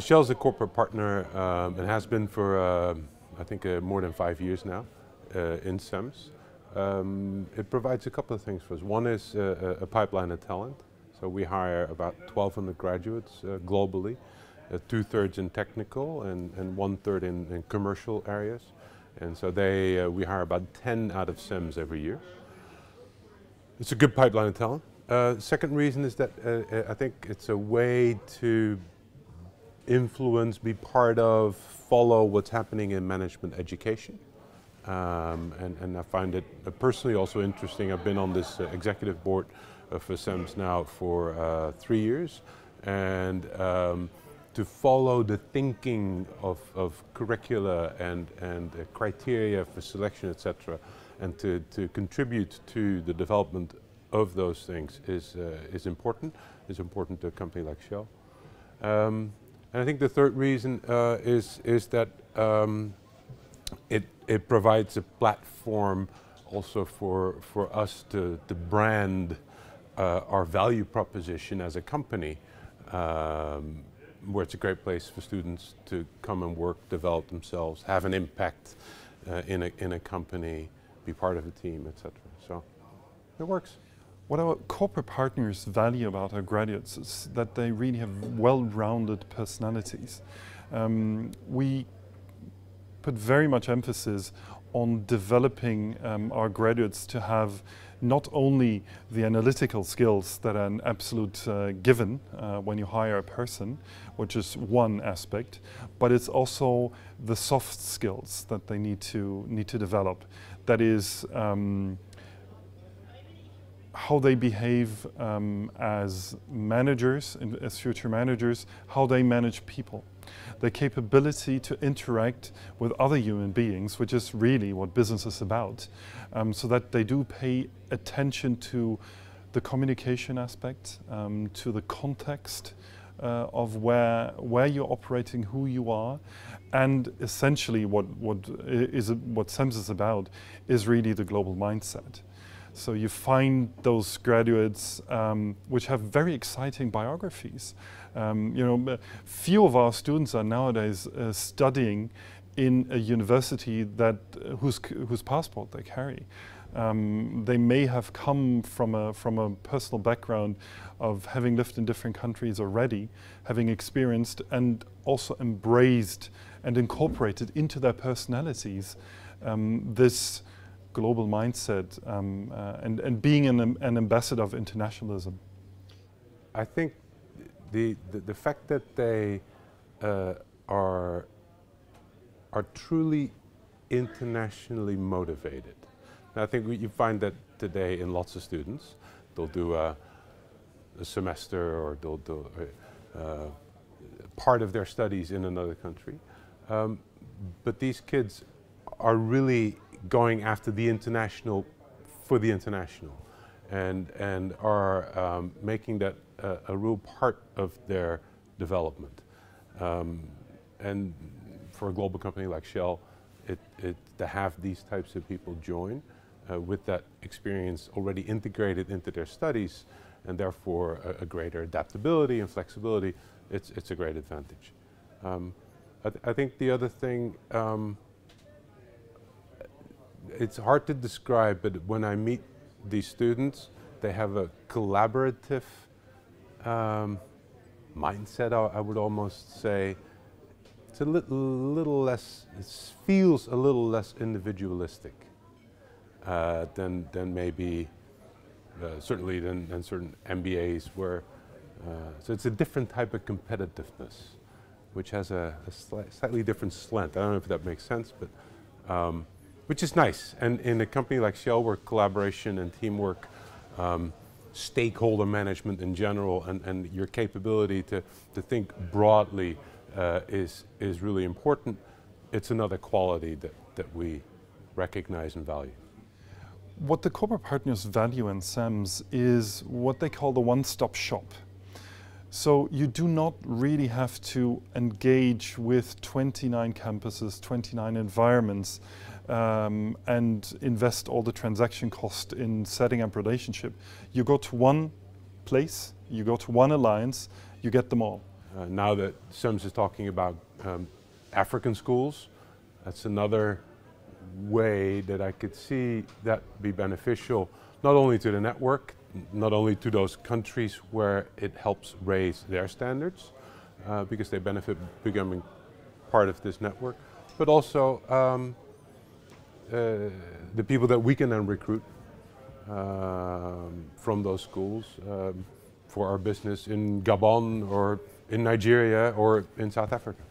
Shell's a corporate partner and has been for, I think, more than 5 years now in CEMS. It provides a couple of things for us. One is a pipeline of talent. So we hire about 1,200 graduates globally, 2/3 in technical and 1/3 in commercial areas. And so we hire about 10 out of CEMS every year. It's a good pipeline of talent. Second reason is that I think it's a way to influence, be part of, follow what's happening in management education. And I find it personally also interesting. I've been on this executive board for CEMS now for 3 years, and to follow the thinking of curricula and criteria for selection, etc., and to contribute to the development of those things is important. It's important to a company like Shell. And I think the third reason is that it provides a platform also for us to brand our value proposition as a company, where it's a great place for students to come and work, develop themselves, have an impact in a company, be part of a team, etc. So it works. What our corporate partners value about our graduates is that they really have well-rounded personalities. We put very much emphasis on developing our graduates to have not only the analytical skills that are an absolute given when you hire a person, which is one aspect, but it's also the soft skills that they need to develop. That is how they behave as managers, as future managers, how they manage people. The capability to interact with other human beings, which is really what business is about, so that they do pay attention to the communication aspect, to the context of where you're operating, who you are, and essentially what CEMS is about is really the global mindset. So you find those graduates which have very exciting biographies. Few of our students are nowadays studying in a university whose passport they carry. They may have come from a personal background of having lived in different countries already, having experienced and also embraced and incorporated into their personalities this global mindset and being an ambassador of internationalism. I think the fact that they are truly internationally motivated. And I think you find that today in lots of students. They'll do a semester or they'll do part of their studies in another country. But these kids are really going after the international for the international and are making that a real part of their development. And for a global company like Shell, to have these types of people join with that experience already integrated into their studies and therefore a greater adaptability and flexibility, it's a great advantage. I think the other thing, it's hard to describe, but when I meet these students, they have a collaborative mindset, I would almost say. It's a little less, it feels a little less individualistic than maybe, certainly than certain MBAs where, so it's a different type of competitiveness, which has a slightly different slant. I don't know if that makes sense, but which is nice. And in a company like Shell, where collaboration and teamwork, stakeholder management in general, and your capability to think broadly is really important. It's another quality that we recognize and value. What the corporate partners value in CEMS is what they call the one-stop shop. So you do not really have to engage with 29 campuses, 29 environments, and invest all the transaction cost in setting up relationship. You go to one place, you go to one alliance, you get them all. Now that CEMS is talking about African schools, that's another way that I could see that be beneficial, not only to the network, not only to those countries where it helps raise their standards, because they benefit becoming part of this network, but also the people that we can then recruit from those schools for our business in Gabon or in Nigeria or in South Africa.